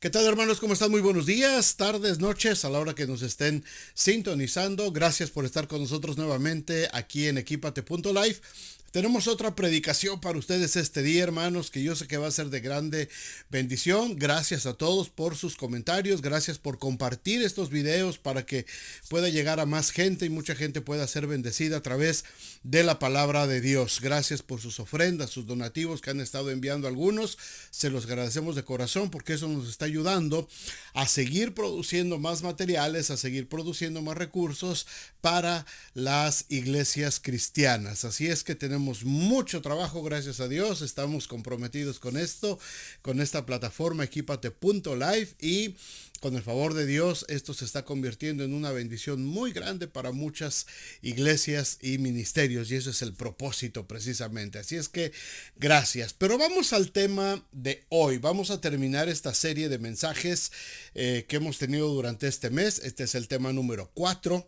¿Qué tal, hermanos? ¿Cómo están? Muy buenos días, tardes, noches, a la hora que nos estén sintonizando. Gracias por estar con nosotros nuevamente aquí en Equipate.live. Tenemos otra predicación para ustedes este día, hermanos, que yo sé que va a ser de grande bendición. Gracias a todos por sus comentarios, gracias por compartir estos videos para que pueda llegar a más gente y mucha gente pueda ser bendecida a través de la palabra de Dios. Gracias por sus ofrendas, sus donativos que han estado enviando algunos. Se los agradecemos de corazón porque eso nos está ayudando a seguir produciendo más materiales, a seguir produciendo más recursos para las iglesias cristianas. Así es que tenemos mucho trabajo, gracias a Dios. Estamos comprometidos con esto, con esta plataforma Equipate.live, y con el favor de Dios, esto se está convirtiendo en una bendición muy grande para muchas iglesias y ministerios, y eso es el propósito precisamente. Así es que gracias. Pero vamos al tema de hoy. Vamos a terminar esta serie de mensajes que hemos tenido durante este mes. Este es el tema número 4.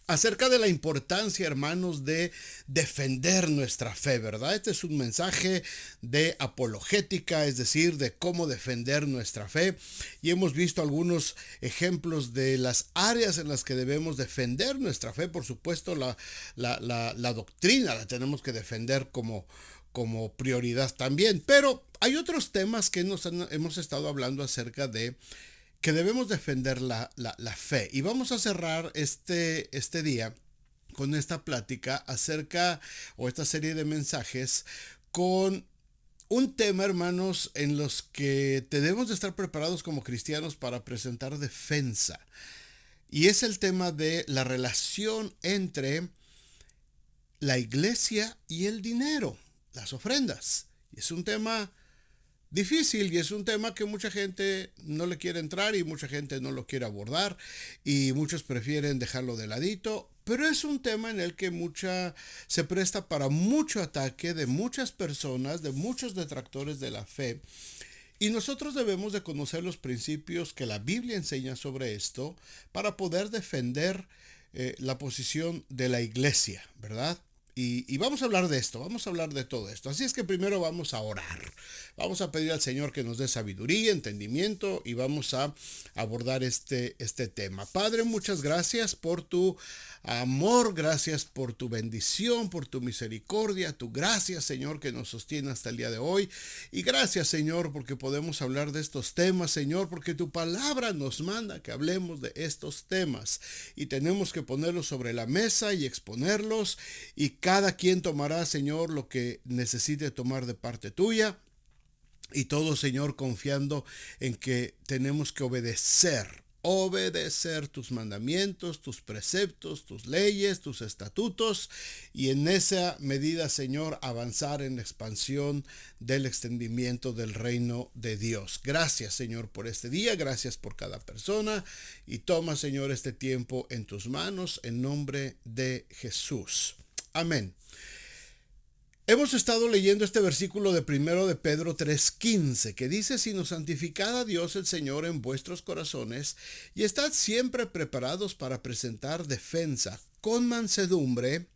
Acerca de la importancia, hermanos, de defender nuestra fe, ¿verdad? Este es un mensaje de apologética, es decir, de cómo defender nuestra fe. Y hemos visto algunos ejemplos de las áreas en las que debemos defender nuestra fe. Por supuesto, la doctrina la tenemos que defender como prioridad también. Pero hay otros temas que hemos estado hablando acerca de que debemos defender la fe. Y vamos a cerrar este día con esta plática acerca, o esta serie de mensajes, con un tema, hermanos, en los que debemos de estar preparados como cristianos para presentar defensa. Y es el tema de la relación entre la iglesia y el dinero, las ofrendas. Y es un tema difícil y es un tema que mucha gente no le quiere entrar y mucha gente no lo quiere abordar y muchos prefieren dejarlo de ladito, pero es un tema en el que se presta para mucho ataque de muchas personas, de muchos detractores de la fe, y nosotros debemos de conocer los principios que la Biblia enseña sobre esto para poder defender la posición de la iglesia, ¿verdad? Y vamos a hablar de esto, vamos a hablar de todo esto. Así es que primero vamos a orar. Vamos a pedir al Señor que nos dé sabiduría, entendimiento, y vamos a abordar este tema. Padre, muchas gracias por tu amor, gracias por tu bendición, por tu misericordia, tu gracia, Señor, que nos sostiene hasta el día de hoy. Y gracias, Señor, porque podemos hablar de estos temas, Señor, porque tu palabra nos manda que hablemos de estos temas. Y tenemos que ponerlos sobre la mesa y exponerlos, y cada quien tomará, Señor, lo que necesite tomar de parte tuya. Y todo, Señor, confiando en que tenemos que obedecer tus mandamientos, tus preceptos, tus leyes, tus estatutos, y en esa medida, Señor, avanzar en la expansión del extendimiento del reino de Dios. Gracias, Señor, por este día, gracias por cada persona, y toma, Señor, este tiempo en tus manos, en nombre de Jesús. Amén. Hemos estado leyendo este versículo de 1 de Pedro 3:15, que dice: sino santificad a Dios el Señor en vuestros corazones, y estad siempre preparados para presentar defensa con mansedumbre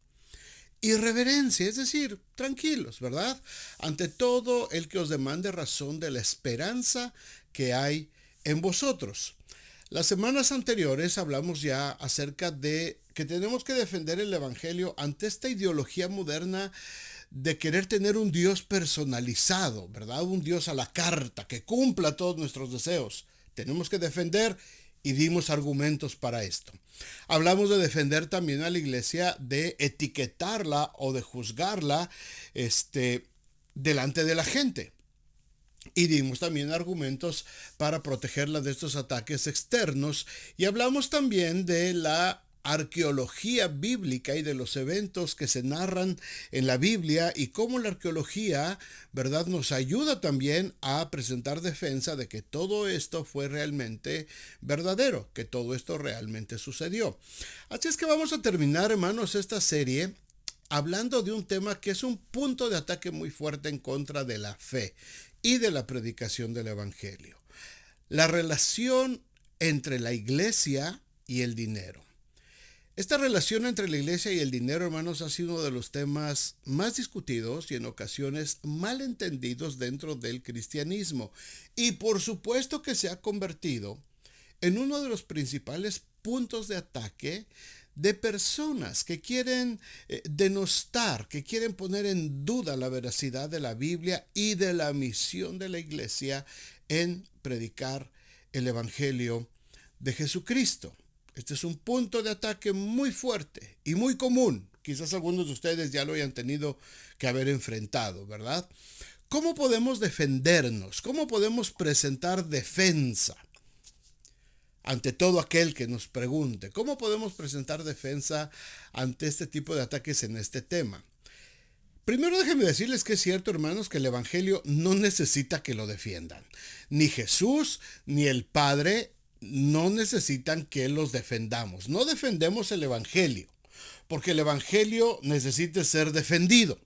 y reverencia, es decir, tranquilos, ¿verdad? Ante todo el que os demande razón de la esperanza que hay en vosotros. Las semanas anteriores hablamos ya acerca de que tenemos que defender el evangelio ante esta ideología moderna de querer tener un Dios personalizado, ¿verdad? Un Dios a la carta, que cumpla todos nuestros deseos. Tenemos que defender, y dimos argumentos para esto. Hablamos de defender también a la iglesia, de etiquetarla o de juzgarla delante de la gente. Y dimos también argumentos para protegerla de estos ataques externos. Y hablamos también de la arqueología bíblica y de los eventos que se narran en la Biblia, y cómo la arqueología, ¿verdad?, nos ayuda también a presentar defensa de que todo esto fue realmente verdadero, que todo esto realmente sucedió. Así es que vamos a terminar, hermanos, esta serie hablando de un tema que es un punto de ataque muy fuerte en contra de la fe y de la predicación del evangelio: la relación entre la iglesia y el dinero. Esta relación entre la iglesia y el dinero, hermanos, ha sido uno de los temas más discutidos y en ocasiones malentendidos dentro del cristianismo. Y por supuesto que se ha convertido en uno de los principales puntos de ataque de personas que quieren denostar, que quieren poner en duda la veracidad de la Biblia y de la misión de la iglesia en predicar el Evangelio de Jesucristo. Este es un punto de ataque muy fuerte y muy común. Quizás algunos de ustedes ya lo hayan tenido que haber enfrentado, ¿verdad? ¿Cómo podemos defendernos? ¿Cómo podemos presentar defensa ante todo aquel que nos pregunte? ¿Cómo podemos presentar defensa ante este tipo de ataques en este tema? Primero déjenme decirles que es cierto, hermanos, que el Evangelio no necesita que lo defiendan. Ni Jesús ni el Padre no necesitan que los defendamos. No defendemos el Evangelio, porque el Evangelio necesita ser defendido,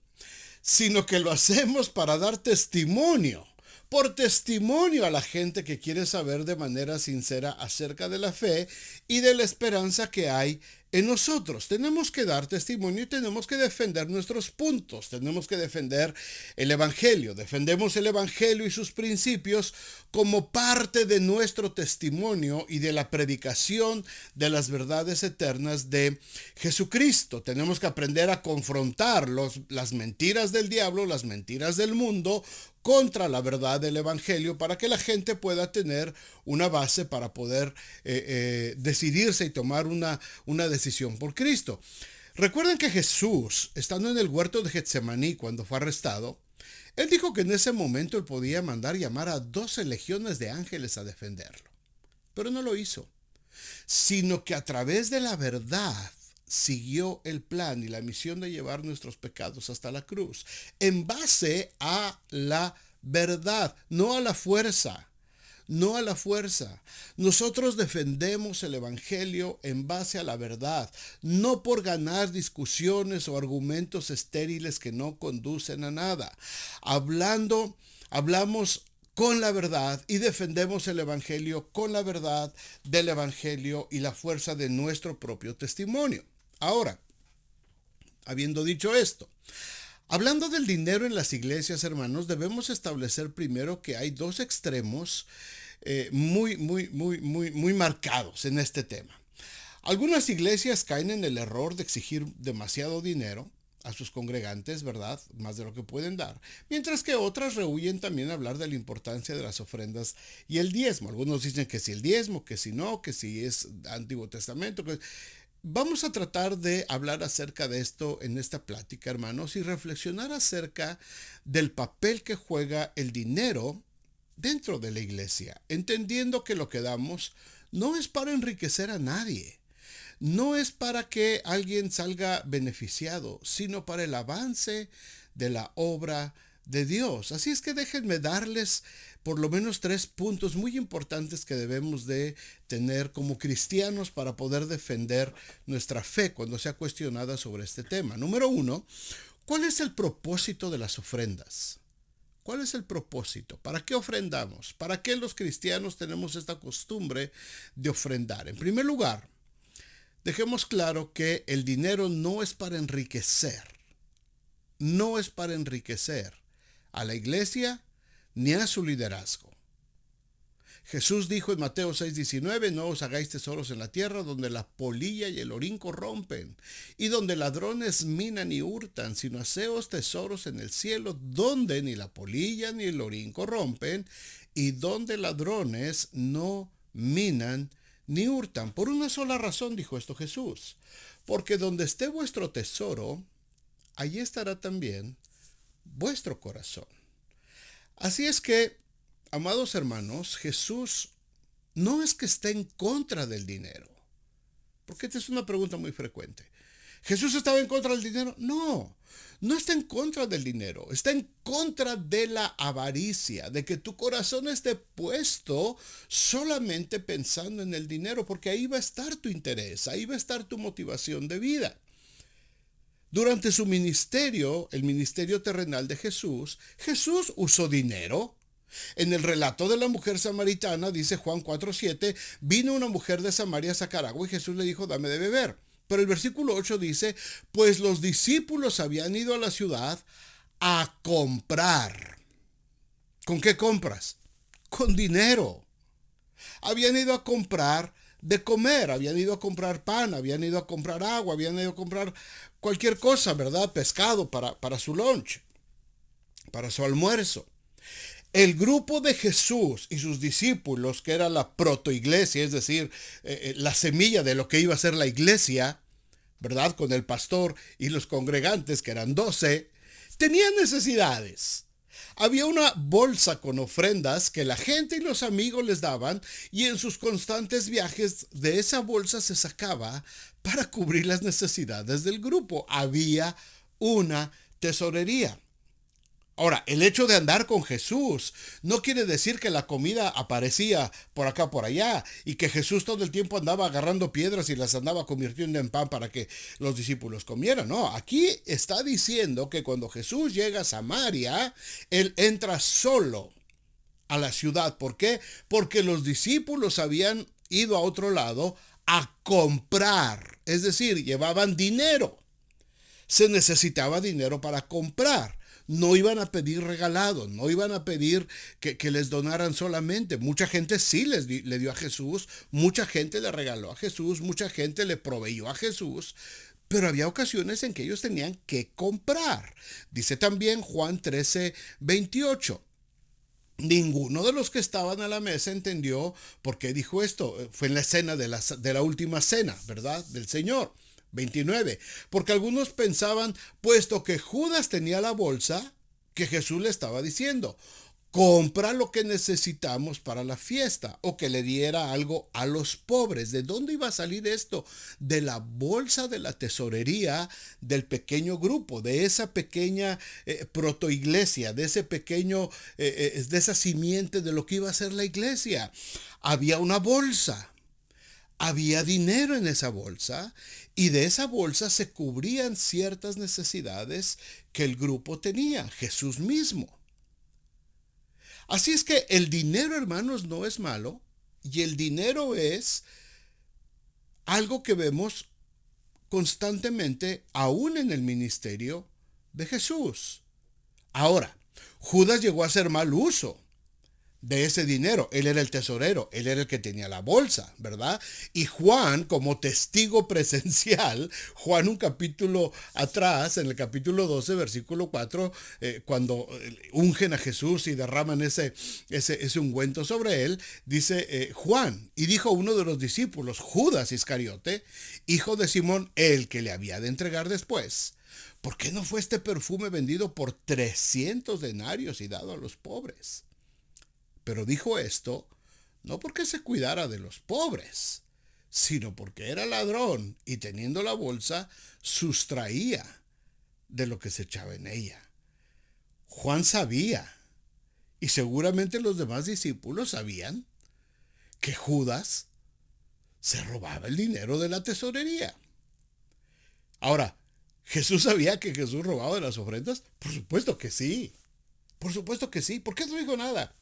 sino que lo hacemos para dar testimonio, por testimonio a la gente que quiere saber de manera sincera acerca de la fe y de la esperanza que hay en nosotros. Tenemos que dar testimonio y tenemos que defender nuestros puntos, tenemos que defender el Evangelio. Defendemos el Evangelio y sus principios como parte de nuestro testimonio y de la predicación de las verdades eternas de Jesucristo. Tenemos que aprender a confrontar las mentiras del diablo, las mentiras del mundo, contra la verdad del Evangelio, para que la gente pueda tener una base para poder decidirse y tomar una decisión por Cristo. Recuerden que Jesús, estando en el huerto de Getsemaní cuando fue arrestado, él dijo que en ese momento él podía mandar llamar a 12 legiones de ángeles a defenderlo. Pero no lo hizo, sino que a través de la verdad siguió el plan y la misión de llevar nuestros pecados hasta la cruz, en base a la verdad, no a la fuerza. No a la fuerza. Nosotros defendemos el Evangelio en base a la verdad, no por ganar discusiones o argumentos estériles que no conducen a nada. Hablamos con la verdad y defendemos el Evangelio con la verdad del Evangelio y la fuerza de nuestro propio testimonio. Ahora, habiendo dicho esto, hablando del dinero en las iglesias, hermanos, debemos establecer primero que hay dos extremos muy marcados en este tema. Algunas iglesias caen en el error de exigir demasiado dinero a sus congregantes, ¿verdad? Más de lo que pueden dar. Mientras que otras rehúyen también hablar de la importancia de las ofrendas y el diezmo. Algunos dicen que si el diezmo, que si no, que si es Antiguo Testamento. Vamos a tratar de hablar acerca de esto en esta plática, hermanos, y reflexionar acerca del papel que juega el dinero dentro de la iglesia, entendiendo que lo que damos no es para enriquecer a nadie, no es para que alguien salga beneficiado, sino para el avance de la obra de Dios. Así es que déjenme darles por lo menos 3 puntos muy importantes que debemos de tener como cristianos para poder defender nuestra fe cuando sea cuestionada sobre este tema. Número 1, ¿cuál es el propósito de las ofrendas? ¿Cuál es el propósito? ¿Para qué ofrendamos? ¿Para qué los cristianos tenemos esta costumbre de ofrendar? En primer lugar, dejemos claro que el dinero no es para enriquecer. No es para enriquecer a la iglesia ni a su liderazgo. Jesús dijo en Mateo 6:19, no os hagáis tesoros en la tierra donde la polilla y el orín corrompen y donde ladrones minan y hurtan, sino haceos tesoros en el cielo donde ni la polilla ni el orín corrompen y donde ladrones no minan ni hurtan. Por una sola razón dijo esto Jesús, porque donde esté vuestro tesoro, allí estará también vuestro corazón. Así es que, amados hermanos, Jesús no es que esté en contra del dinero, porque esta es una pregunta muy frecuente. ¿Jesús estaba en contra del dinero? No, no está en contra del dinero, está en contra de la avaricia, de que tu corazón esté puesto solamente pensando en el dinero, porque ahí va a estar tu interés, ahí va a estar tu motivación de vida. Durante su ministerio, el ministerio terrenal de Jesús, Jesús usó dinero. En el relato de la mujer samaritana, dice Juan 4:7, vino una mujer de Samaria a sacar agua y Jesús le dijo, dame de beber. Pero el versículo 8 dice, pues los discípulos habían ido a la ciudad a comprar. ¿Con qué compras? Con dinero. Habían ido a comprar de comer, habían ido a comprar pan, habían ido a comprar agua, habían ido a comprar cualquier cosa, ¿verdad? Pescado para su lunch, para su almuerzo. El grupo de Jesús y sus discípulos, que era la protoiglesia, es decir, la semilla de lo que iba a ser la iglesia, ¿verdad? Con el pastor y los congregantes, que eran 12, tenían necesidades. Había una bolsa con ofrendas que la gente y los amigos les daban, y en sus constantes viajes de esa bolsa se sacaba para cubrir las necesidades del grupo. Había una tesorería. Ahora, el hecho de andar con Jesús no quiere decir que la comida aparecía por acá, por allá, y que Jesús todo el tiempo andaba agarrando piedras y las andaba convirtiendo en pan para que los discípulos comieran. No, aquí está diciendo que cuando Jesús llega a Samaria, él entra solo a la ciudad. ¿Por qué? Porque los discípulos habían ido a otro lado a comprar, es decir, llevaban dinero. Se necesitaba dinero para comprar. No iban a pedir regalado, no iban a pedir que les donaran solamente. Mucha gente sí le dio a Jesús, mucha gente le regaló a Jesús, mucha gente le proveyó a Jesús, pero había ocasiones en que ellos tenían que comprar. Dice también Juan 13:28. Ninguno de los que estaban a la mesa entendió por qué dijo esto. Fue en la escena de la última cena, ¿verdad? Del Señor. 29. Porque algunos pensaban, puesto que Judas tenía la bolsa, que Jesús le estaba diciendo, compra lo que necesitamos para la fiesta, o que le diera algo a los pobres. ¿De dónde iba a salir esto? De la bolsa de la tesorería del pequeño grupo, de esa pequeña protoiglesia, de ese pequeño, de esa simiente de lo que iba a ser la iglesia. Había una bolsa. Había dinero en esa bolsa, y de esa bolsa se cubrían ciertas necesidades que el grupo tenía, Jesús mismo. Así es que el dinero, hermanos, no es malo, y el dinero es algo que vemos constantemente aún en el ministerio de Jesús. Ahora, Judas llegó a hacer mal uso de ese dinero. Él era el tesorero, él era el que tenía la bolsa, ¿verdad? Y Juan, como testigo presencial, Juan un capítulo atrás, en el capítulo 12, versículo 4, cuando ungen a Jesús y derraman ese ungüento sobre él, dice Juan, y dijo uno de los discípulos, Judas Iscariote, hijo de Simón, el que le había de entregar después, ¿por qué no fue este perfume vendido por 300 denarios y dado a los pobres? Pero dijo esto no porque se cuidara de los pobres, sino porque era ladrón y teniendo la bolsa sustraía de lo que se echaba en ella. Juan sabía, y seguramente los demás discípulos sabían, que Judas se robaba el dinero de la tesorería. Ahora, ¿Jesús sabía que Jesús robaba de las ofrendas? Por supuesto que sí. Por supuesto que sí. ¿Por qué no dijo nada?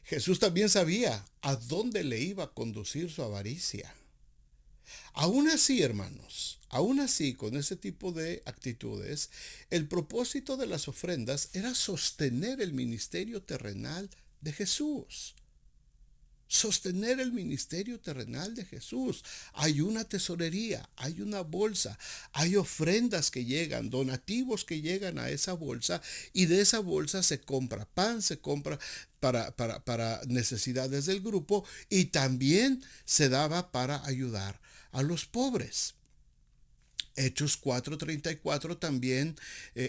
Jesús también sabía a dónde le iba a conducir su avaricia. Aún así, hermanos, aún así, con ese tipo de actitudes, el propósito de las ofrendas era sostener el ministerio terrenal de Jesús. Sostener el ministerio terrenal de Jesús. Hay una tesorería, hay una bolsa, hay ofrendas que llegan, donativos que llegan a esa bolsa, y de esa bolsa se compra pan, se compra para necesidades del grupo, y también se daba para ayudar a los pobres. Hechos 4:34 también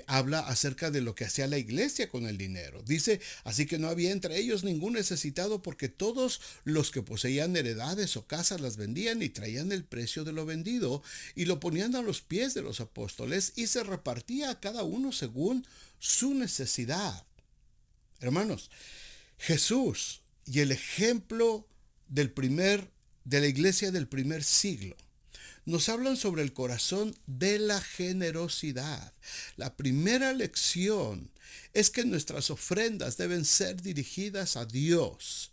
habla acerca de lo que hacía la iglesia con el dinero. Dice, así que no había entre ellos ningún necesitado, porque todos los que poseían heredades o casas las vendían y traían el precio de lo vendido y lo ponían a los pies de los apóstoles, y se repartía a cada uno según su necesidad. Hermanos, Jesús y el ejemplo de la iglesia del primer siglo nos hablan sobre el corazón de la generosidad. La primera lección es que nuestras ofrendas deben ser dirigidas a Dios,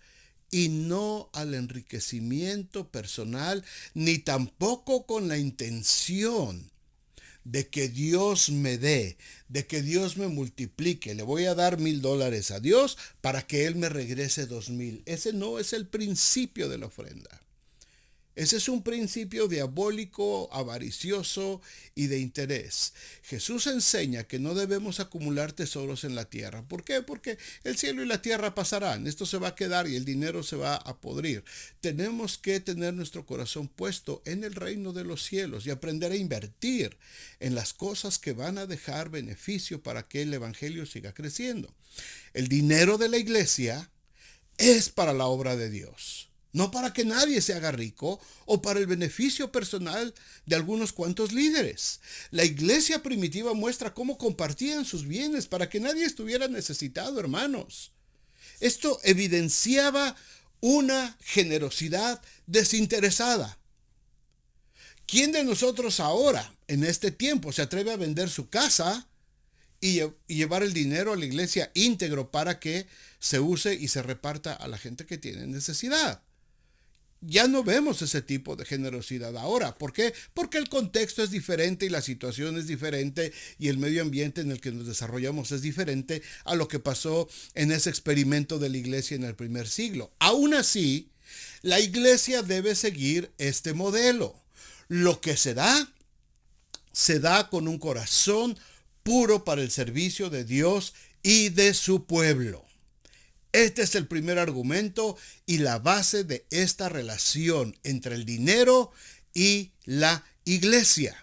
y no al enriquecimiento personal, ni tampoco con la intención de que Dios me dé, de que Dios me multiplique. Le voy a dar $1,000 a Dios para que Él me regrese 2,000. Ese no es el principio de la ofrenda. Ese es un principio diabólico, avaricioso y de interés. Jesús enseña que no debemos acumular tesoros en la tierra. ¿Por qué? Porque el cielo y la tierra pasarán. Esto se va a quedar y el dinero se va a podrir. Tenemos que tener nuestro corazón puesto en el reino de los cielos y aprender a invertir en las cosas que van a dejar beneficio para que el evangelio siga creciendo. El dinero de la iglesia es para la obra de Dios. No para que nadie se haga rico o para el beneficio personal de algunos cuantos líderes. La iglesia primitiva muestra cómo compartían sus bienes para que nadie estuviera necesitado, hermanos. Esto evidenciaba una generosidad desinteresada. ¿Quién de nosotros ahora, en este tiempo, se atreve a vender su casa y llevar el dinero a la iglesia íntegro para que se use y se reparta a la gente que tiene necesidad? Ya no vemos ese tipo de generosidad ahora. ¿Por qué? Porque el contexto es diferente y la situación es diferente y el medio ambiente en el que nos desarrollamos es diferente a lo que pasó en ese experimento de la iglesia en el primer siglo. Aún así, la iglesia debe seguir este modelo. Lo que se da con un corazón puro para el servicio de Dios y de su pueblo. Este es el primer argumento y la base de esta relación entre el dinero y la iglesia.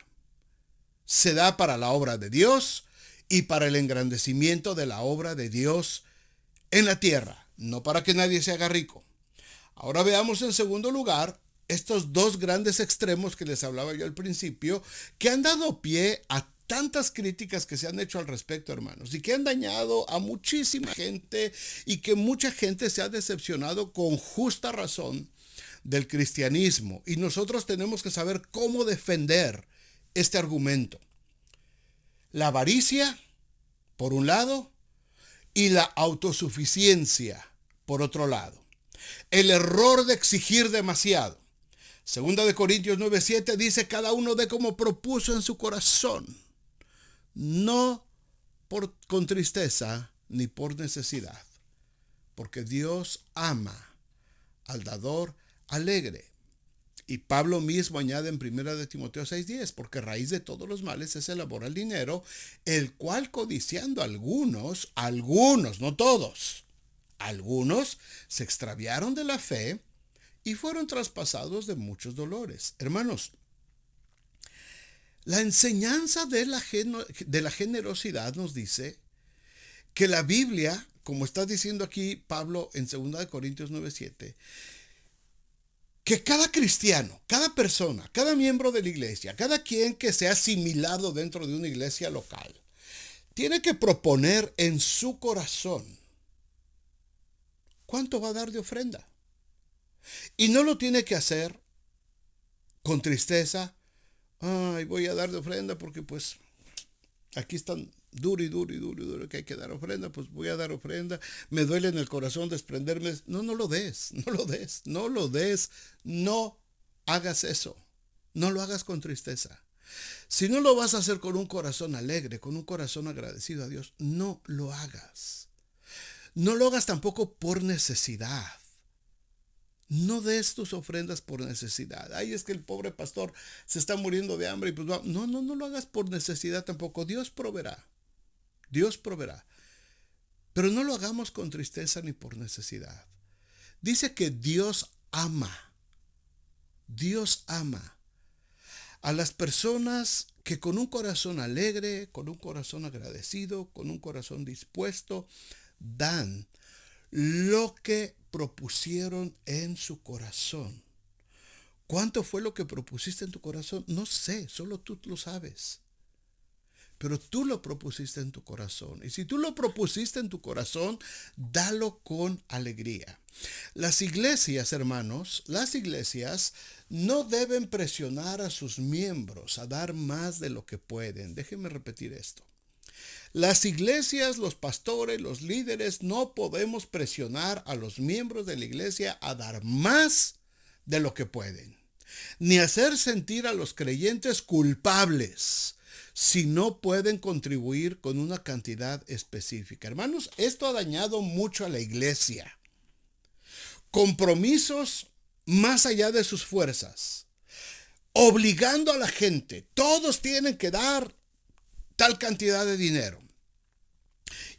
Se da para la obra de Dios y para el engrandecimiento de la obra de Dios en la tierra, no para que nadie se haga rico. Ahora veamos en segundo lugar estos dos grandes extremos que les hablaba yo al principio, que han dado pie a tantas críticas que se han hecho al respecto, hermanos, y que han dañado a muchísima gente y que mucha gente se ha decepcionado con justa razón del cristianismo. Y nosotros tenemos que saber cómo defender este argumento. La avaricia, por un lado, y la autosuficiencia, por otro lado. El error de exigir demasiado. Segunda de Corintios 9:7 dice: cada uno dé como propuso en su corazón, no con tristeza ni por necesidad, porque Dios ama al dador alegre. Y Pablo mismo añade en 1 de Timoteo 6:10, porque raíz de todos los males es el amor al dinero, el cual codiciando algunos, no todos, algunos se extraviaron de la fe y fueron traspasados de muchos dolores. Hermanos, la enseñanza de la generosidad nos dice que la Biblia, como está diciendo aquí Pablo en 2 Corintios 9:7, que cada cristiano, cada persona, cada miembro de la iglesia, cada quien que sea asimilado dentro de una iglesia local, tiene que proponer en su corazón cuánto va a dar de ofrenda. Y no lo tiene que hacer con tristeza. Ay, voy a dar de ofrenda porque pues aquí están duro que hay que dar ofrenda, pues voy a dar ofrenda. Me duele en el corazón desprenderme. No lo des. No hagas eso. No lo hagas con tristeza. Si no lo vas a hacer con un corazón alegre, con un corazón agradecido a Dios, no lo hagas. No lo hagas tampoco por necesidad. No des tus ofrendas por necesidad. Ay, es que el pobre pastor se está muriendo de hambre y pues va. No lo hagas por necesidad tampoco. Dios proveerá. Pero no lo hagamos con tristeza ni por necesidad. Dice que Dios ama a las personas que con un corazón alegre, con un corazón agradecido, con un corazón dispuesto, dan lo que propusieron en su corazón. ¿Cuánto fue lo que propusiste en tu corazón? No sé, solo tú lo sabes. Pero tú lo propusiste en tu corazón. Y si tú lo propusiste en tu corazón, dalo con alegría. Las iglesias, hermanos, no deben presionar a sus miembros a dar más de lo que pueden. Déjenme repetir esto. Las iglesias, los pastores, los líderes, no podemos presionar a los miembros de la iglesia a dar más de lo que pueden, ni hacer sentir a los creyentes culpables si no pueden contribuir con una cantidad específica. Hermanos, esto ha dañado mucho a la iglesia. Compromisos más allá de sus fuerzas, obligando a la gente, todos tienen que dar tal cantidad de dinero.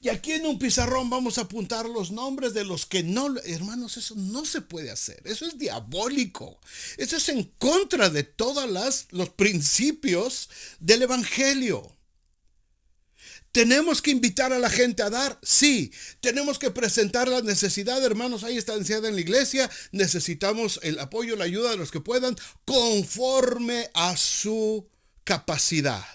Y aquí en un pizarrón vamos a apuntar los nombres de los que no, hermanos, eso no se puede hacer. Eso es diabólico. Eso es en contra de todos los principios del evangelio. ¿Tenemos que invitar a la gente a dar? Sí. ¿Tenemos que presentar la necesidad, hermanos? Ahí está anciana en la iglesia. Necesitamos el apoyo, la ayuda de los que puedan, conforme a su capacidad,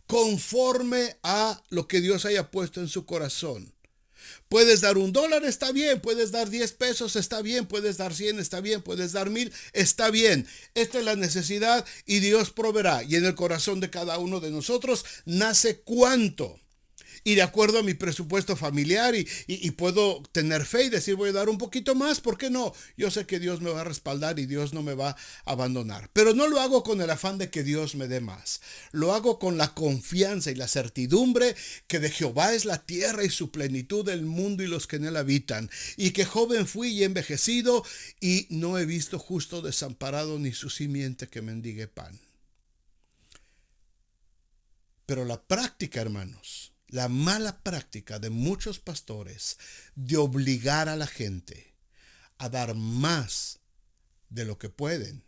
conforme a lo que Dios haya puesto en su corazón. Puedes dar $1, está bien. Puedes dar 10 pesos, está bien. Puedes dar 100, está bien. Puedes dar 1000, está bien. Esta es la necesidad y Dios proveerá. Y en el corazón de cada uno de nosotros nace cuánto. Y de acuerdo a mi presupuesto familiar y puedo tener fe y decir voy a dar un poquito más, ¿por qué no? Yo sé que Dios me va a respaldar y Dios no me va a abandonar. Pero no lo hago con el afán de que Dios me dé más. Lo hago con la confianza y la certidumbre que de Jehová es la tierra y su plenitud, el mundo y los que en él habitan. Y que joven fui y envejecido y no he visto justo desamparado ni su simiente que mendigue pan. Pero la práctica, hermanos, la mala práctica de muchos pastores de obligar a la gente a dar más de lo que pueden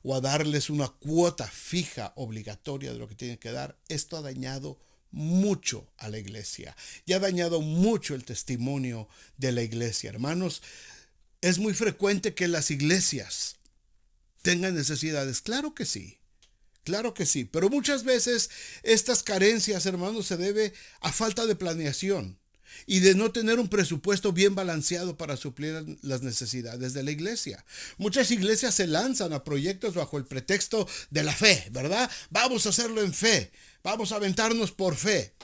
o a darles una cuota fija obligatoria de lo que tienen que dar, esto ha dañado mucho a la iglesia y ha dañado mucho el testimonio de la iglesia. Hermanos, es muy frecuente que las iglesias tengan necesidades. Claro que sí. Claro que sí, pero muchas veces estas carencias, hermanos, se debe a falta de planeación y de no tener un presupuesto bien balanceado para suplir las necesidades de la iglesia. Muchas iglesias se lanzan a proyectos bajo el pretexto de la fe, ¿verdad? Vamos a hacerlo en fe, vamos a aventarnos por fe,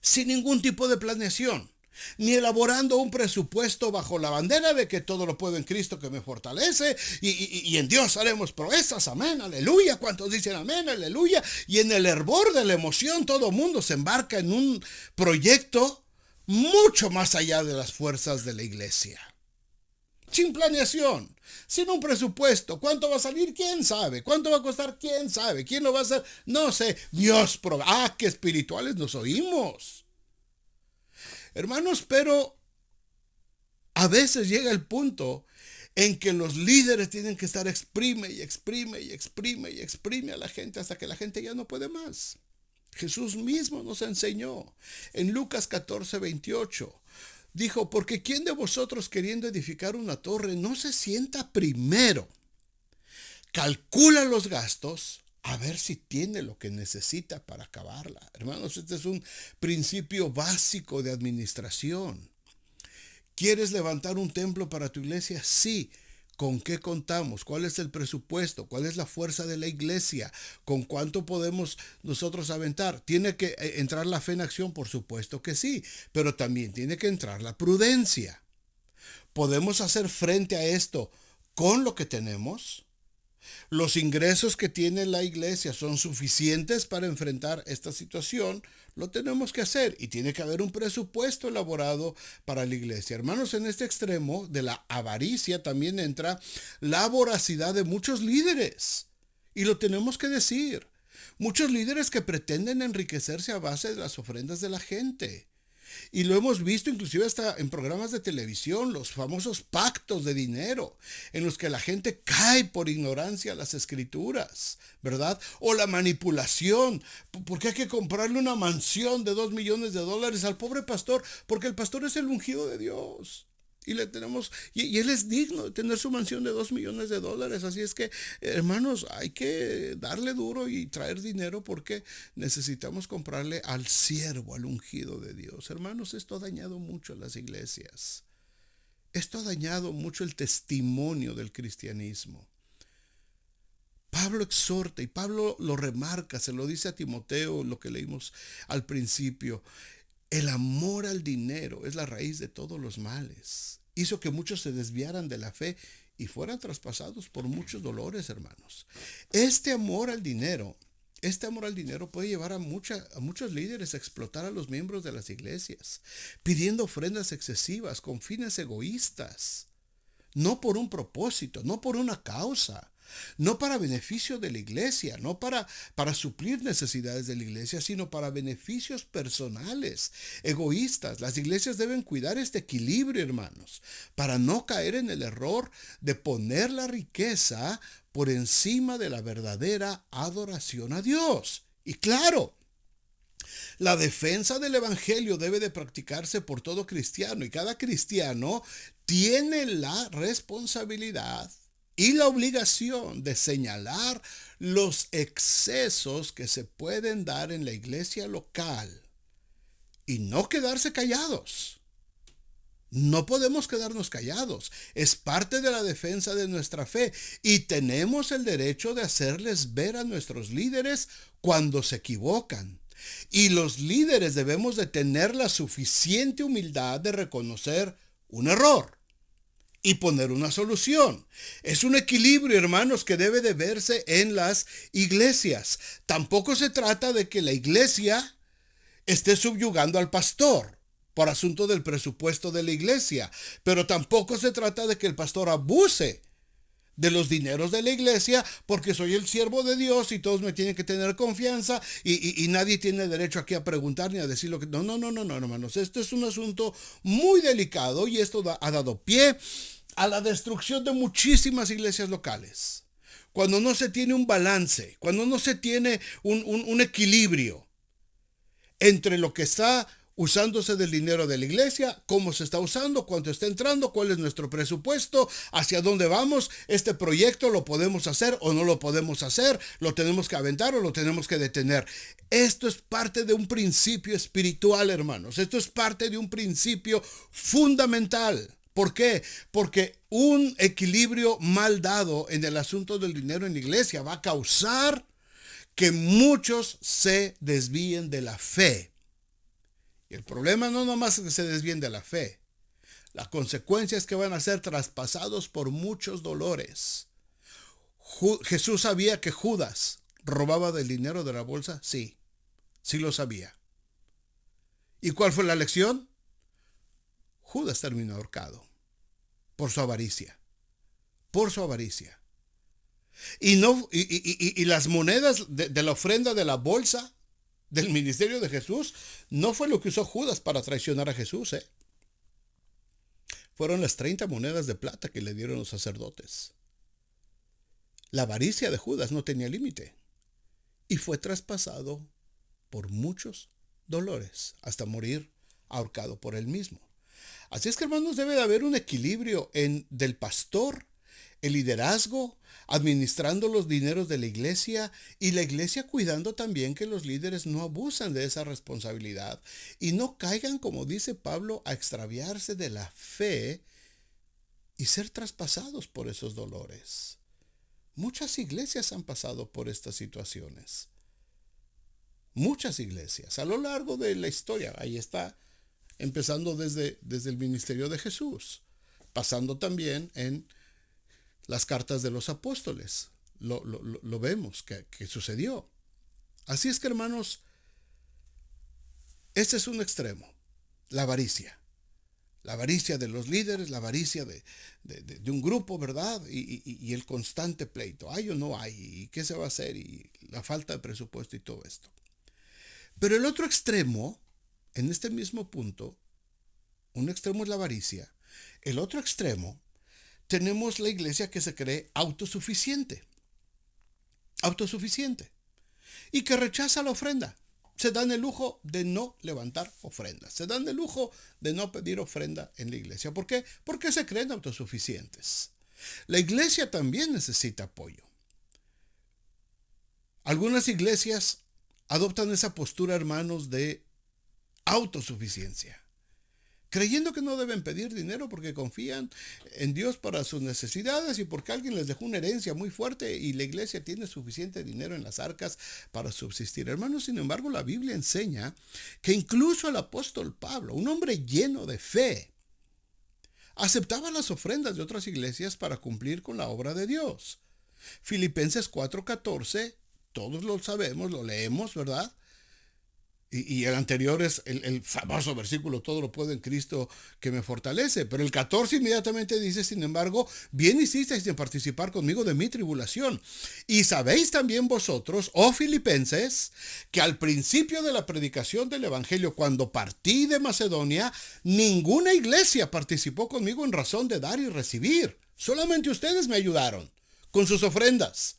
sin ningún tipo de planeación, ni elaborando un presupuesto bajo la bandera de que todo lo puedo en Cristo que me fortalece y en Dios haremos proezas, amén, aleluya. ¿Cuántos dicen amén, aleluya? Y en el hervor de la emoción todo mundo se embarca en un proyecto mucho más allá de las fuerzas de la iglesia, sin planeación, sin un presupuesto. ¿Cuánto va a salir? ¿Quién sabe? ¿Cuánto va a costar? ¿Quién sabe? ¿Quién lo va a hacer? No sé. Dios provee. ¡Qué espirituales nos oímos! Hermanos, pero a veces llega el punto en que los líderes tienen que estar exprime y exprime y exprime y exprime a la gente hasta que la gente ya no puede más. Jesús mismo nos enseñó en Lucas 14:28. Dijo, porque ¿quién de vosotros queriendo edificar una torre no se sienta primero? Calcula los gastos a ver si tiene lo que necesita para acabarla. Hermanos, este es un principio básico de administración. ¿Quieres levantar un templo para tu iglesia? Sí. ¿Con qué contamos? ¿Cuál es el presupuesto? ¿Cuál es la fuerza de la iglesia? ¿Con cuánto podemos nosotros aventar? ¿Tiene que entrar la fe en acción? Por supuesto que sí, pero también tiene que entrar la prudencia. ¿Podemos hacer frente a esto con lo que tenemos? ¿Los ingresos que tiene la iglesia son suficientes para enfrentar esta situación? Lo tenemos que hacer y tiene que haber un presupuesto elaborado para la iglesia. Hermanos, en este extremo de la avaricia también entra la voracidad de muchos líderes. Y lo tenemos que decir. Muchos líderes que pretenden enriquecerse a base de las ofrendas de la gente. Y lo hemos visto inclusive hasta en programas de televisión, los famosos pactos de dinero, en los que la gente cae por ignorancia a las escrituras, ¿verdad? O la manipulación, porque hay que comprarle una mansión de $2 millones al pobre pastor, porque el pastor es el ungido de Dios. Y le tenemos, y él es digno de tener su mansión de $2 millones. Así es que, hermanos, hay que darle duro y traer dinero porque necesitamos comprarle al siervo, al ungido de Dios. Hermanos, esto ha dañado mucho a las iglesias. Esto ha dañado mucho el testimonio del cristianismo. Pablo exhorta y Pablo lo remarca, se lo dice a Timoteo, lo que leímos al principio. El amor al dinero es la raíz de todos los males. Hizo que muchos se desviaran de la fe y fueran traspasados por muchos dolores, hermanos. Este amor al dinero, este amor al dinero puede llevar a muchos líderes a explotar a los miembros de las iglesias, pidiendo ofrendas excesivas con fines egoístas, no por un propósito, no por una causa, no para beneficio de la iglesia, no para suplir necesidades de la iglesia, sino para beneficios personales, egoístas. Las iglesias deben cuidar este equilibrio, hermanos, para no caer en el error de poner la riqueza por encima de la verdadera adoración a Dios. Y claro, la defensa del evangelio debe de practicarse por todo cristiano, y cada cristiano tiene la responsabilidad y la obligación de señalar los excesos que se pueden dar en la iglesia local y no quedarse callados. No podemos quedarnos callados. Es parte de la defensa de nuestra fe y tenemos el derecho de hacerles ver a nuestros líderes cuando se equivocan. Y los líderes debemos de tener la suficiente humildad de reconocer un error y poner una solución. Es un equilibrio, hermanos, que debe de verse en las iglesias. Tampoco se trata de que la iglesia esté subyugando al pastor por asunto del presupuesto de la iglesia, pero tampoco se trata de que el pastor abuse de los dineros de la iglesia porque soy el siervo de Dios y todos me tienen que tener confianza y nadie tiene derecho aquí a preguntar ni a decir lo que... No, hermanos. Este es un asunto muy delicado y esto ha dado pie a la destrucción de muchísimas iglesias locales. Cuando no se tiene un balance, cuando no se tiene un equilibrio entre lo que está usándose del dinero de la iglesia, cómo se está usando, cuánto está entrando, cuál es nuestro presupuesto, hacia dónde vamos, este proyecto lo podemos hacer o no lo podemos hacer, lo tenemos que aventar o lo tenemos que detener. Esto es parte de un principio espiritual, hermanos. Esto es parte de un principio fundamental. ¿Por qué? Porque un equilibrio mal dado en el asunto del dinero en la iglesia va a causar que muchos se desvíen de la fe. Y el problema no nomás es que se desvíen de la fe. La consecuencia es que van a ser traspasados por muchos dolores. ¿Jesús sabía que Judas robaba del dinero de la bolsa? Sí lo sabía. ¿Y cuál fue la lección? Judas terminó ahorcado por su avaricia. Por su avaricia. Y las monedas de la ofrenda de la bolsa del ministerio de Jesús no fue lo que usó Judas para traicionar a Jesús. Fueron las 30 monedas de plata que le dieron los sacerdotes. La avaricia de Judas no tenía límite y fue traspasado por muchos dolores hasta morir ahorcado por él mismo. Así es que, hermanos, debe de haber un equilibrio del pastor, el liderazgo, administrando los dineros de la iglesia y la iglesia cuidando también que los líderes no abusan de esa responsabilidad y no caigan, como dice Pablo, a extraviarse de la fe y ser traspasados por esos dolores. Muchas iglesias han pasado por estas situaciones. Muchas iglesias a lo largo de la historia. Ahí está, empezando desde el ministerio de Jesús, pasando también en las cartas de los apóstoles. Lo vemos que sucedió. Así es que, hermanos, este es un extremo, la avaricia. La avaricia de los líderes, la avaricia de un grupo, ¿verdad? Y el constante pleito. ¿Hay o no hay? ¿Y qué se va a hacer? Y la falta de presupuesto y todo esto. Pero el otro extremo, en este mismo punto, un extremo es la avaricia. El otro extremo, tenemos la iglesia que se cree autosuficiente. Autosuficiente. Y que rechaza la ofrenda. Se dan el lujo de no levantar ofrendas. Se dan el lujo de no pedir ofrenda en la iglesia. ¿Por qué? Porque se creen autosuficientes. La iglesia también necesita apoyo. Algunas iglesias adoptan esa postura, hermanos, de autosuficiencia. creyendo que no deben pedir dinero porque confían en Dios para sus necesidades y porque alguien les dejó una herencia muy fuerte y la iglesia tiene suficiente dinero en las arcas para subsistir. Hermanos, sin embargo, la Biblia enseña que incluso el apóstol Pablo, un hombre lleno de fe, aceptaba las ofrendas de otras iglesias para cumplir con la obra de Dios. Filipenses 4:14, todos lo sabemos, lo leemos, ¿verdad? Y el anterior es el famoso versículo, todo lo puedo en Cristo que me fortalece. Pero el 14 inmediatamente dice, sin embargo, bien hicisteis en participar conmigo de mi tribulación. Y sabéis también vosotros, oh filipenses, que al principio de la predicación del evangelio, cuando partí de Macedonia, ninguna iglesia participó conmigo en razón de dar y recibir. Solamente ustedes me ayudaron con sus ofrendas.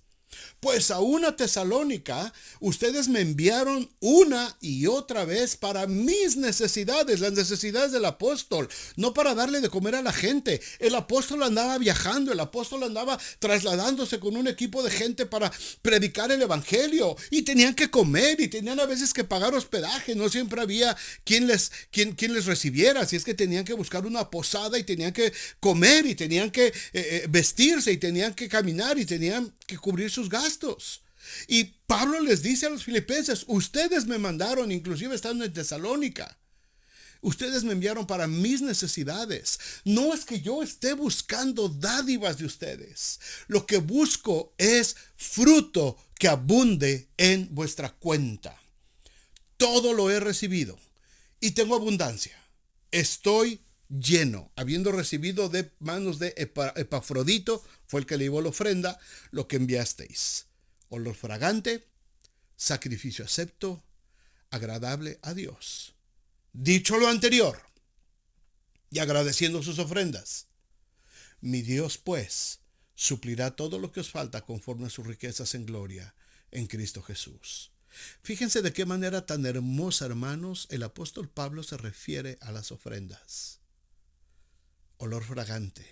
Pues a una Tesalónica, ustedes me enviaron una y otra vez para mis necesidades, las necesidades del apóstol, no para darle de comer a la gente. El apóstol andaba viajando, el apóstol andaba trasladándose con un equipo de gente para predicar el evangelio y tenían que comer y tenían a veces que pagar hospedaje. No siempre había quien les recibiera, así es que tenían que buscar una posada y tenían que comer y tenían que vestirse y tenían que caminar y tenían que cubrir sus gastos. Y Pablo les dice a los filipenses, ustedes me mandaron, inclusive estando en Tesalónica, ustedes me enviaron para mis necesidades. No es que yo esté buscando dádivas de ustedes. Lo que busco es fruto que abunde en vuestra cuenta. Todo lo he recibido y tengo abundancia. Estoy lleno, habiendo recibido de manos de Epafrodito, fue el que le llevó la ofrenda, lo que enviasteis. Olor fragante, sacrificio acepto, agradable a Dios. Dicho lo anterior, y agradeciendo sus ofrendas, mi Dios pues suplirá todo lo que os falta conforme a sus riquezas en gloria en Cristo Jesús. Fíjense de qué manera tan hermosa, hermanos, el apóstol Pablo se refiere a las ofrendas. Olor fragante,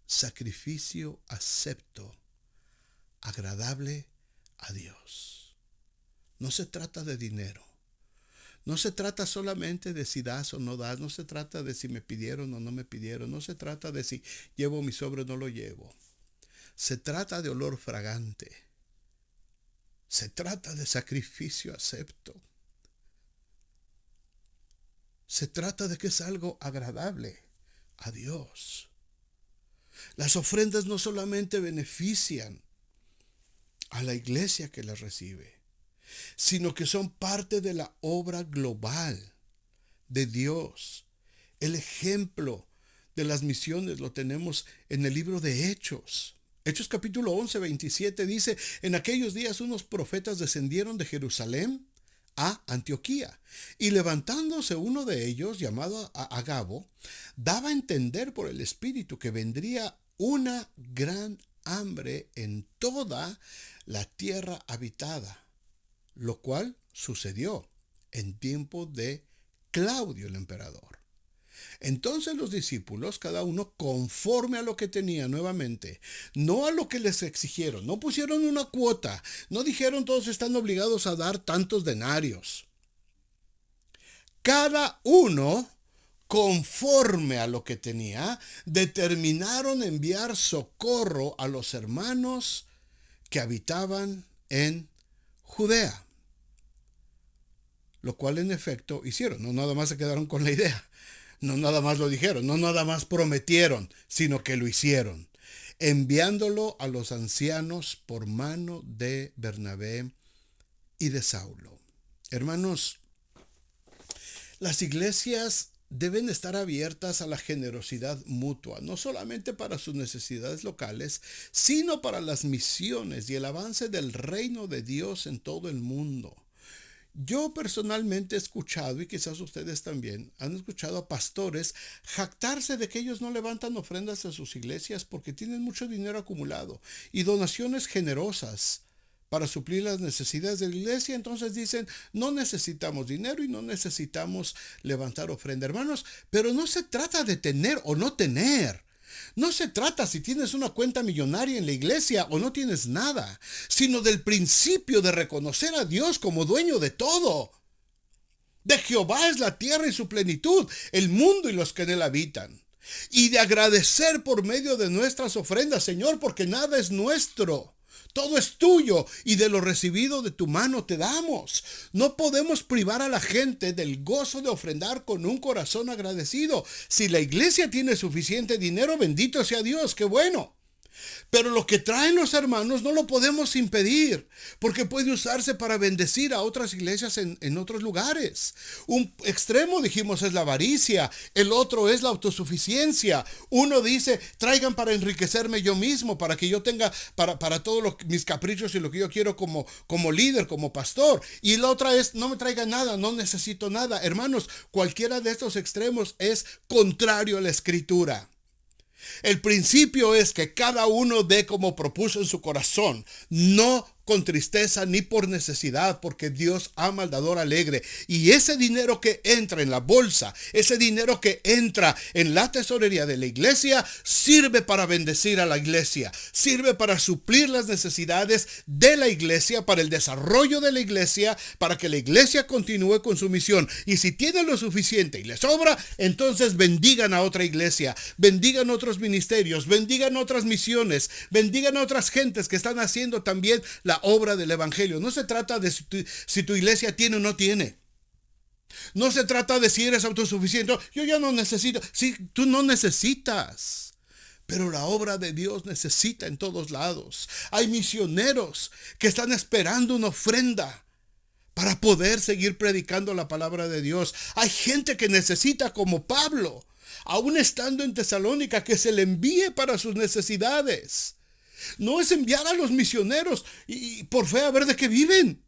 sacrificio acepto, agradable a Dios. No se trata de dinero. No se trata solamente de si das o no das. No se trata de si me pidieron o no me pidieron. No se trata de si llevo mi sobre o no lo llevo. Se trata de olor fragante. Se trata de sacrificio acepto. Se trata de que es algo agradable a Dios. Las ofrendas no solamente benefician a la iglesia que las recibe, sino que son parte de la obra global de Dios. El ejemplo de las misiones lo tenemos en el libro de Hechos. Hechos capítulo 11, 27 dice, en aquellos días unos profetas descendieron de Jerusalén a Antioquía, y levantándose uno de ellos, llamado Agabo, daba a entender por el Espíritu que vendría una gran hambre en toda la tierra habitada, lo cual sucedió en tiempo de Claudio el emperador. Entonces los discípulos, cada uno conforme a lo que tenía, nuevamente, no a lo que les exigieron, no pusieron una cuota, no dijeron todos están obligados a dar tantos denarios. Cada uno, conforme a lo que tenía, determinaron enviar socorro a los hermanos que habitaban en Judea. Lo cual en efecto hicieron, no nada más se quedaron con la idea. No nada más lo dijeron, no nada más prometieron, sino que lo hicieron, enviándolo a los ancianos por mano de Bernabé y de Saulo. Hermanos, las iglesias deben estar abiertas a la generosidad mutua, no solamente para sus necesidades locales, sino para las misiones y el avance del reino de Dios en todo el mundo. Yo personalmente he escuchado, y quizás ustedes también, han escuchado a pastores jactarse de que ellos no levantan ofrendas a sus iglesias porque tienen mucho dinero acumulado y donaciones generosas para suplir las necesidades de la iglesia. Entonces dicen, no necesitamos dinero y no necesitamos levantar ofrenda. Hermanos, pero no se trata de tener o no tener. No se trata si tienes una cuenta millonaria en la iglesia o no tienes nada, sino del principio de reconocer a Dios como dueño de todo. De Jehová es la tierra y su plenitud, el mundo y los que en él habitan. Y de agradecer por medio de nuestras ofrendas, Señor, porque nada es nuestro. Todo es tuyo y de lo recibido de tu mano te damos. No podemos privar a la gente del gozo de ofrendar con un corazón agradecido. Si la iglesia tiene suficiente dinero, bendito sea Dios, qué bueno. Pero lo que traen los hermanos no lo podemos impedir, porque puede usarse para bendecir a otras iglesias en otros lugares. Un extremo, dijimos, es la avaricia, el otro es la autosuficiencia. Uno dice, traigan para enriquecerme yo mismo, para que yo tenga para todos mis caprichos y lo que yo quiero como líder, como pastor. Y la otra es, no me traigan nada, no necesito nada. Hermanos, cualquiera de estos extremos es contrario a la Escritura. El principio es que cada uno dé como propuso en su corazón, no con tristeza ni por necesidad, porque Dios ama al dador alegre. Y ese dinero que entra en la bolsa, ese dinero que entra en la tesorería de la iglesia, sirve para bendecir a la iglesia, sirve para suplir las necesidades de la iglesia, para el desarrollo de la iglesia, para que la iglesia continúe con su misión. Y si tienen lo suficiente y les sobra, entonces bendigan a otra iglesia, bendigan otros ministerios, bendigan otras misiones, bendigan a otras gentes que están haciendo también la obra del evangelio. No se trata de si tu iglesia tiene o no tiene. No se trata de si eres autosuficiente. Yo ya no necesito. Sí, tú no necesitas. Pero la obra de Dios necesita en todos lados. Hay misioneros que están esperando una ofrenda para poder seguir predicando la palabra de Dios. Hay gente que necesita, como Pablo, aún estando en Tesalónica, que se le envíe para sus necesidades. No es enviar a los misioneros y por fe a ver de qué viven.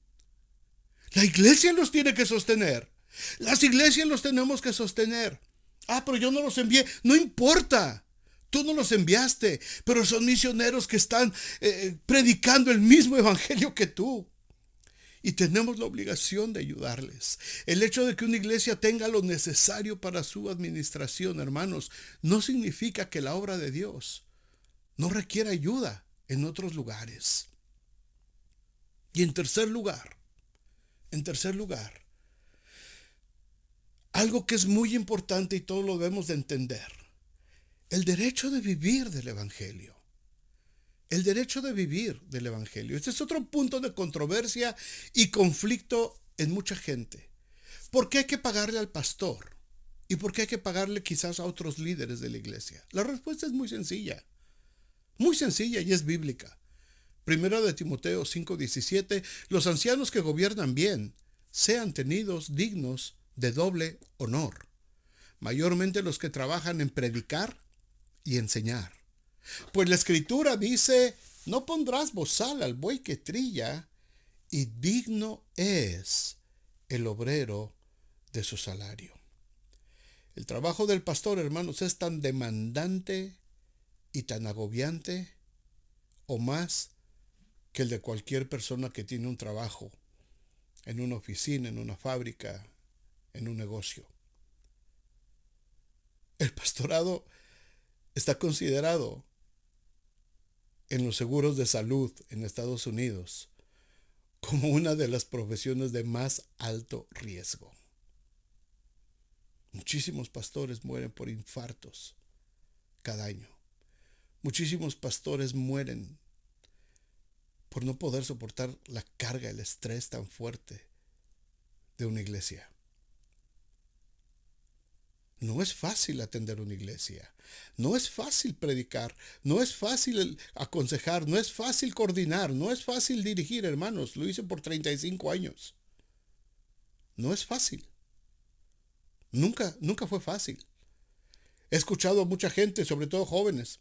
La iglesia los tiene que sostener. Las iglesias los tenemos que sostener. Pero yo no los envié. No importa. Tú no los enviaste, pero son misioneros que están predicando el mismo evangelio que tú. Y tenemos la obligación de ayudarles. El hecho de que una iglesia tenga lo necesario para su administración, hermanos, no significa que la obra de Dios no requiere ayuda en otros lugares. Y en tercer lugar, algo que es muy importante y todos lo debemos de entender, el derecho de vivir del evangelio. El derecho de vivir del evangelio. Este es otro punto de controversia y conflicto en mucha gente. ¿Por qué hay que pagarle al pastor? ¿Y por qué hay que pagarle quizás a otros líderes de la iglesia? La respuesta es muy sencilla y es bíblica. Primero de Timoteo 5:17, los ancianos que gobiernan bien sean tenidos dignos de doble honor, mayormente los que trabajan en predicar y enseñar. Pues la escritura dice, no pondrás bozal al buey que trilla, y digno es el obrero de su salario. El trabajo del pastor, hermanos, es tan demandante y tan agobiante o más que el de cualquier persona que tiene un trabajo en una oficina, en una fábrica, en un negocio. El pastorado está considerado en los seguros de salud en Estados Unidos como una de las profesiones de más alto riesgo. Muchísimos pastores mueren por infartos cada año. Muchísimos pastores mueren por no poder soportar la carga, el estrés tan fuerte de una iglesia. No es fácil atender una iglesia, no es fácil predicar, no es fácil aconsejar, no es fácil coordinar, no es fácil dirigir, hermanos. Lo hice por 35 años. No es fácil. Nunca fue fácil. He escuchado a mucha gente, sobre todo jóvenes,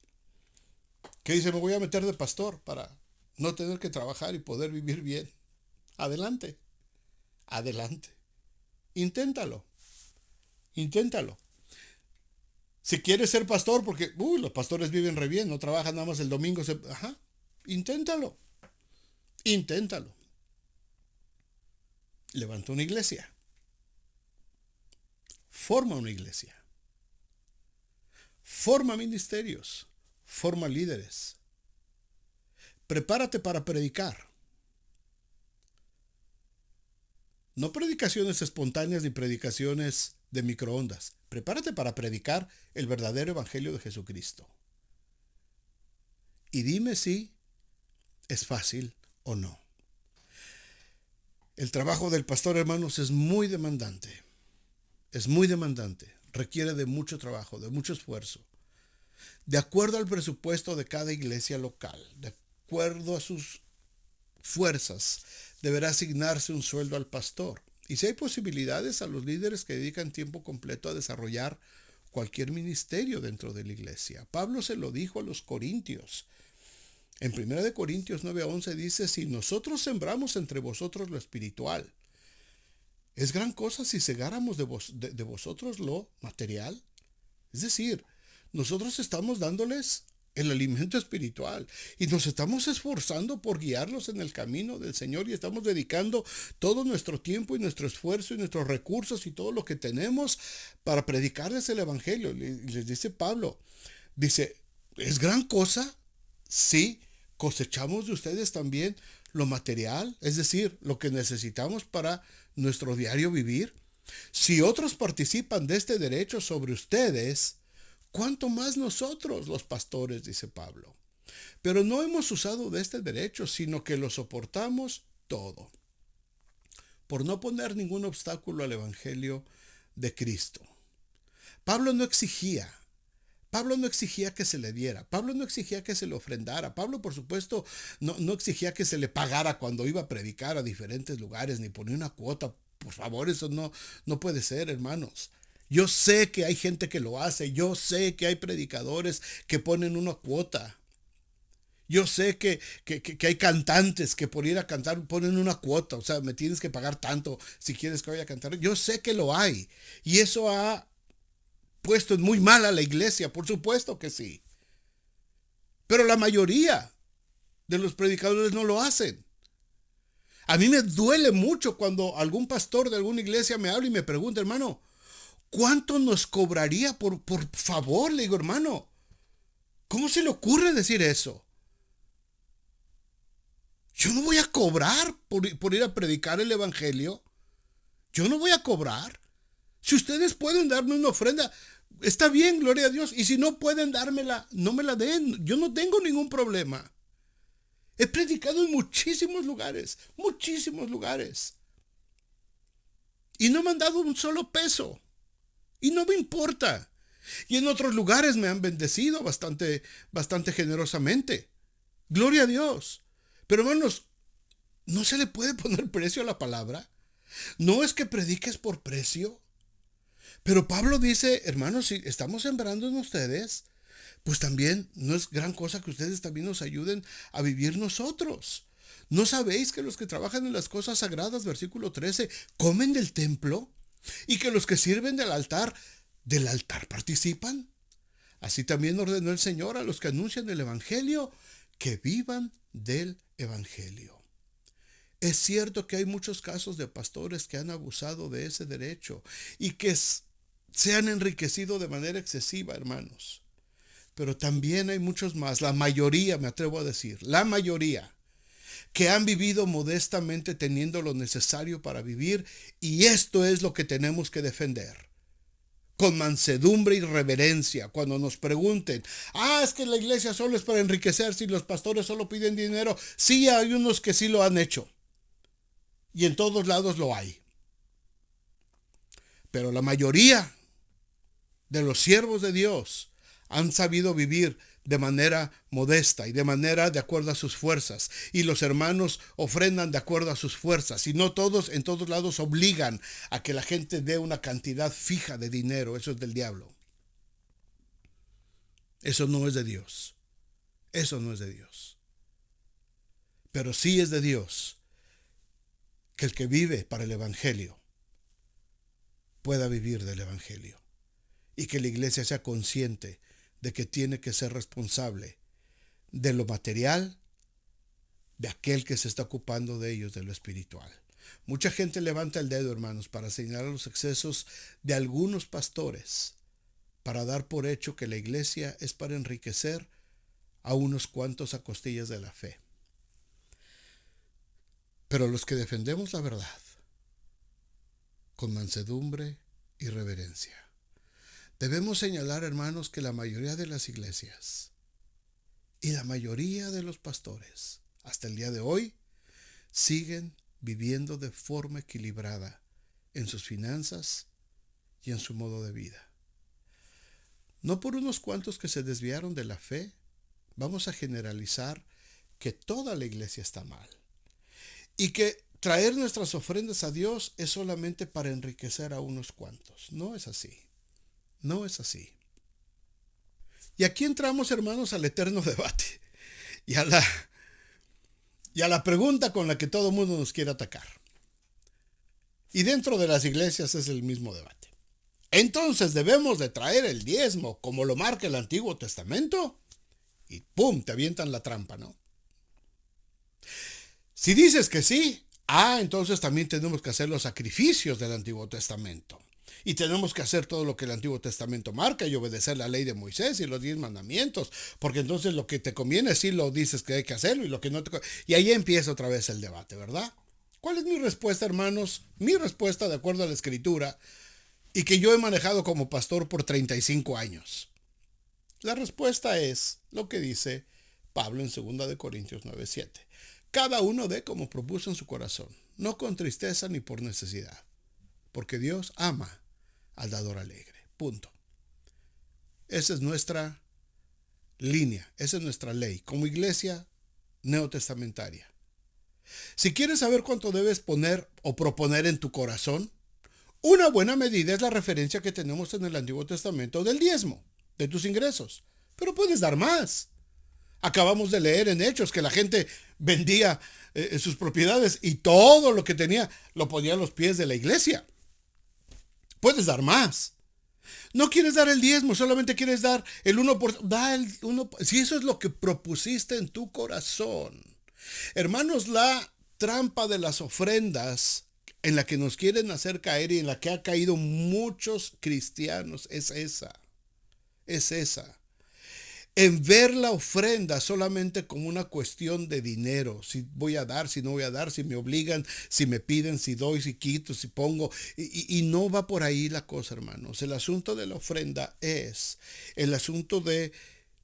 que dicen, me voy a meter de pastor para no tener que trabajar y poder vivir bien. Adelante. Inténtalo. Si quieres ser pastor, porque los pastores viven re bien, no trabajan nada más el domingo. Inténtalo. Levanta una iglesia. Forma una iglesia. Forma ministerios. Forma líderes. Prepárate para predicar. No predicaciones espontáneas ni predicaciones de microondas. Prepárate para predicar el verdadero evangelio de Jesucristo. Y dime si es fácil o no. El trabajo del pastor, hermanos, es muy demandante. Es muy demandante. Requiere de mucho trabajo, de mucho esfuerzo. De acuerdo al presupuesto de cada iglesia local, de acuerdo a sus fuerzas, deberá asignarse un sueldo al pastor. Y si hay posibilidades, a los líderes que dedican tiempo completo a desarrollar cualquier ministerio dentro de la iglesia. Pablo se lo dijo a los corintios. En 1 Corintios 9:11 dice: si nosotros sembramos entre vosotros lo espiritual, es gran cosa si segáramos de vosotros lo material. Es decir, nosotros estamos dándoles el alimento espiritual y nos estamos esforzando por guiarlos en el camino del Señor, y estamos dedicando todo nuestro tiempo y nuestro esfuerzo y nuestros recursos y todo lo que tenemos para predicarles el evangelio. Les dice Pablo, dice, ¿es gran cosa si cosechamos de ustedes también lo material? Es decir, lo que necesitamos para nuestro diario vivir. Si otros participan de este derecho sobre ustedes, ¿cuánto más nosotros, los pastores?, dice Pablo. Pero no hemos usado de este derecho, sino que lo soportamos todo, por no poner ningún obstáculo al evangelio de Cristo. Pablo no exigía que se le diera. Pablo no exigía que se le ofrendara. Pablo, por supuesto, no exigía que se le pagara cuando iba a predicar a diferentes lugares, ni ponía una cuota. Por favor, eso no puede ser, hermanos. Yo sé que hay gente que lo hace. Yo sé que hay predicadores que ponen una cuota. Yo sé que hay cantantes que por ir a cantar ponen una cuota. O sea, me tienes que pagar tanto si quieres que vaya a cantar. Yo sé que lo hay. Y eso ha puesto en muy mal a la iglesia, por supuesto que sí. Pero la mayoría de los predicadores no lo hacen. A mí me duele mucho cuando algún pastor de alguna iglesia me habla y me pregunta, hermano, ¿cuánto nos cobraría por favor? Le digo, hermano, ¿cómo se le ocurre decir eso? Yo no voy a cobrar por ir a predicar el evangelio. Yo no voy a cobrar. Si ustedes pueden darme una ofrenda, está bien, gloria a Dios. Y si no pueden dármela, no me la den. Yo no tengo ningún problema. He predicado en muchísimos lugares. Y no me han dado un solo peso. Y no me importa. Y en otros lugares me han bendecido bastante generosamente. Gloria a Dios. Pero hermanos, ¿no se le puede poner precio a la palabra? ¿No es que prediques por precio? Pero Pablo dice, hermanos, si estamos sembrando en ustedes, pues también no es gran cosa que ustedes también nos ayuden a vivir nosotros. ¿No sabéis que los que trabajan en las cosas sagradas, versículo 13, comen del templo? Y que los que sirven del altar participan. Así también ordenó el Señor a los que anuncian el evangelio que vivan del evangelio. Es cierto que hay muchos casos de pastores que han abusado de ese derecho y que se han enriquecido de manera excesiva, hermanos. Pero también hay muchos más, la mayoría, me atrevo a decir, la mayoría, que han vivido modestamente teniendo lo necesario para vivir, y esto es lo que tenemos que defender. Con mansedumbre y reverencia, cuando nos pregunten, es que la iglesia solo es para enriquecerse y los pastores solo piden dinero. Sí, hay unos que sí lo han hecho. Y en todos lados lo hay. Pero la mayoría de los siervos de Dios han sabido vivir de manera modesta y de manera de acuerdo a sus fuerzas. Y los hermanos ofrendan de acuerdo a sus fuerzas. Y no todos en todos lados obligan a que la gente dé una cantidad fija de dinero. Eso es del diablo. Eso no es de Dios. Eso no es de Dios. Pero sí es de Dios que el que vive para el evangelio pueda vivir del evangelio. Y que la iglesia sea consciente de que tiene que ser responsable de lo material, de aquel que se está ocupando de ellos, de lo espiritual. Mucha gente levanta el dedo, hermanos, para señalar los excesos de algunos pastores, para dar por hecho que la iglesia es para enriquecer a unos cuantos a costillas de la fe. Pero los que defendemos la verdad, con mansedumbre y reverencia. Debemos señalar, hermanos, que la mayoría de las iglesias y la mayoría de los pastores, hasta el día de hoy, siguen viviendo de forma equilibrada en sus finanzas y en su modo de vida. No por unos cuantos que se desviaron de la fe, vamos a generalizar que toda la iglesia está mal y que traer nuestras ofrendas a Dios es solamente para enriquecer a unos cuantos. No es así. No es así. Y aquí entramos, hermanos, al eterno debate y a la pregunta con la que todo el mundo nos quiere atacar. Y dentro de las iglesias es el mismo debate. Entonces, ¿debemos de traer el diezmo como lo marca el Antiguo Testamento? Y ¡pum!, te avientan la trampa, ¿no? Si dices que sí, entonces también tenemos que hacer los sacrificios del Antiguo Testamento. Y tenemos que hacer todo lo que el Antiguo Testamento marca y obedecer la ley de Moisés y los 10 mandamientos. Porque entonces lo que te conviene sí lo dices que hay que hacerlo y lo que no te conviene. Y ahí empieza otra vez el debate, ¿verdad? ¿Cuál es mi respuesta, hermanos? Mi respuesta, de acuerdo a la Escritura, y que yo he manejado como pastor por 35 años. La respuesta es lo que dice Pablo en 2 Corintios 9:7. Cada uno dé como propuso en su corazón, no con tristeza ni por necesidad, porque Dios ama al dador alegre. Punto. Esa es nuestra línea, esa es nuestra ley, como iglesia neotestamentaria. Si quieres saber cuánto debes poner o proponer en tu corazón, una buena medida es la referencia que tenemos en el Antiguo Testamento del diezmo, de tus ingresos. Pero puedes dar más. Acabamos de leer en Hechos que la gente vendía sus propiedades y todo lo que tenía lo ponía a los pies de la iglesia. Puedes dar más. No quieres dar el diezmo, solamente quieres dar el 1%. Da el 1%. Si eso es lo que propusiste en tu corazón. Hermanos, la trampa de las ofrendas en la que nos quieren hacer caer y en la que ha caído muchos cristianos es esa. En ver la ofrenda solamente como una cuestión de dinero. Si voy a dar, si no voy a dar, si me obligan, si me piden, si doy, si quito, si pongo. Y no va por ahí la cosa, hermanos. El asunto de la ofrenda es el asunto de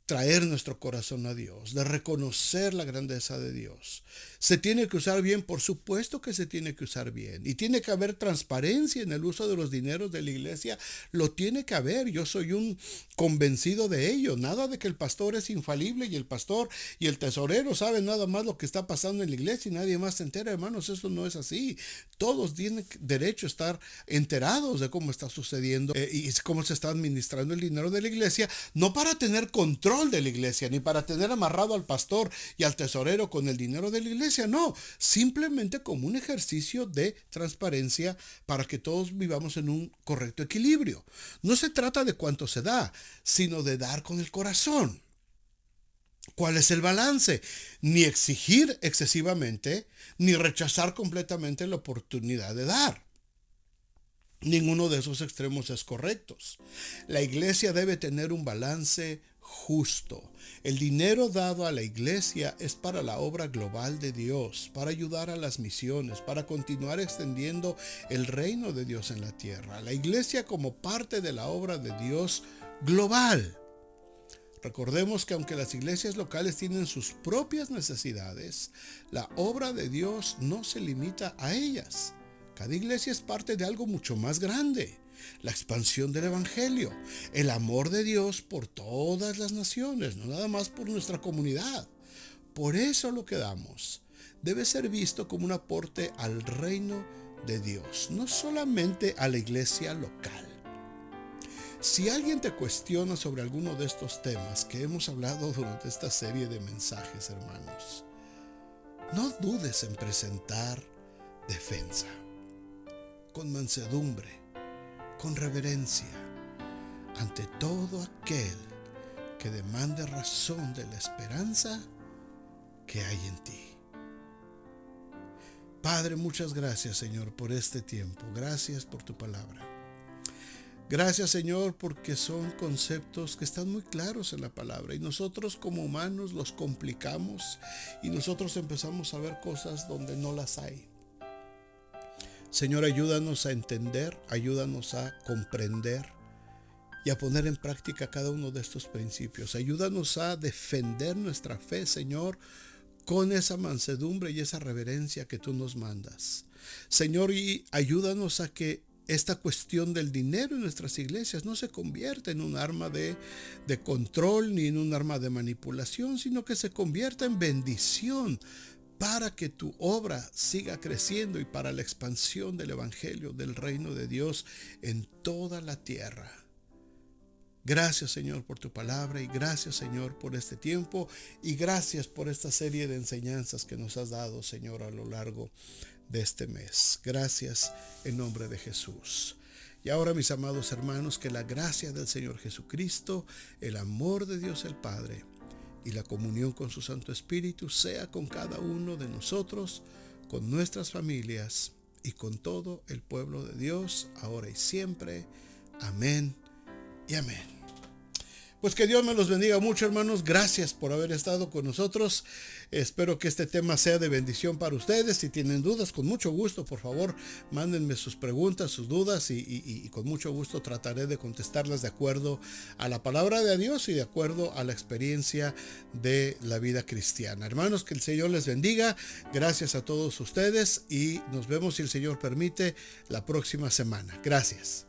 traer nuestro corazón a Dios, de reconocer la grandeza de Dios. ¿Se tiene que usar bien? Por supuesto que se tiene que usar bien. Y tiene que haber transparencia en el uso de los dineros de la iglesia. Lo tiene que haber. Yo soy un convencido de ello. Nada de que el pastor es infalible y el pastor y el tesorero saben nada más lo que está pasando en la iglesia y nadie más se entera, hermanos. Eso no es así. Todos tienen derecho a estar enterados de cómo está sucediendo y cómo se está administrando el dinero de la iglesia, no para tener control de la iglesia, ni para tener amarrado al pastor y al tesorero con el dinero de la iglesia, no, simplemente como un ejercicio de transparencia para que todos vivamos en un correcto equilibrio. No se trata de cuánto se da, sino de dar con el corazón. ¿Cuál es el balance? Ni exigir excesivamente, ni rechazar completamente la oportunidad de dar. Ninguno de esos extremos es correcto. La iglesia debe tener un balance justo. El dinero dado a la iglesia es para la obra global de Dios, para ayudar a las misiones, para continuar extendiendo el reino de Dios en la tierra. La iglesia como parte de la obra de Dios global. Recordemos que aunque las iglesias locales tienen sus propias necesidades, la obra de Dios no se limita a ellas. Cada iglesia es parte de algo mucho más grande, la expansión del evangelio, el amor de Dios por todas las naciones, no nada más por nuestra comunidad. Por eso lo que damos debe ser visto como un aporte al reino de Dios, no solamente a la iglesia local. Si alguien te cuestiona sobre alguno de estos temas que hemos hablado durante esta serie de mensajes, hermanos, no dudes en presentar defensa. Con mansedumbre, con reverencia, ante todo aquel que demande razón de la esperanza que hay en ti. Padre, muchas gracias, Señor, por este tiempo. Gracias por tu palabra. Gracias, Señor, porque son conceptos que están muy claros en la palabra y nosotros como humanos los complicamos y nosotros empezamos a ver cosas donde no las hay. Señor, ayúdanos a entender, ayúdanos a comprender y a poner en práctica cada uno de estos principios. Ayúdanos a defender nuestra fe, Señor, con esa mansedumbre y esa reverencia que tú nos mandas. Señor, y ayúdanos a que esta cuestión del dinero en nuestras iglesias no se convierta en un arma de control ni en un arma de manipulación, sino que se convierta en bendición para que tu obra siga creciendo y para la expansión del evangelio del reino de Dios en toda la tierra. Gracias, Señor, por tu palabra, y gracias, Señor, por este tiempo, y gracias por esta serie de enseñanzas que nos has dado, Señor, a lo largo de este mes. Gracias en nombre de Jesús. Y ahora, mis amados hermanos, que la gracia del Señor Jesucristo, el amor de Dios el Padre y la comunión con su Santo Espíritu sea con cada uno de nosotros, con nuestras familias y con todo el pueblo de Dios, ahora y siempre. Amén y amén. Pues que Dios me los bendiga mucho, hermanos. Gracias por haber estado con nosotros. Espero que este tema sea de bendición para ustedes. Si tienen dudas, con mucho gusto, por favor, mándenme sus preguntas, sus dudas, y con mucho gusto trataré de contestarlas de acuerdo a la palabra de Dios y de acuerdo a la experiencia de la vida cristiana. Hermanos, que el Señor les bendiga. Gracias a todos ustedes y nos vemos, si el Señor permite, la próxima semana. Gracias.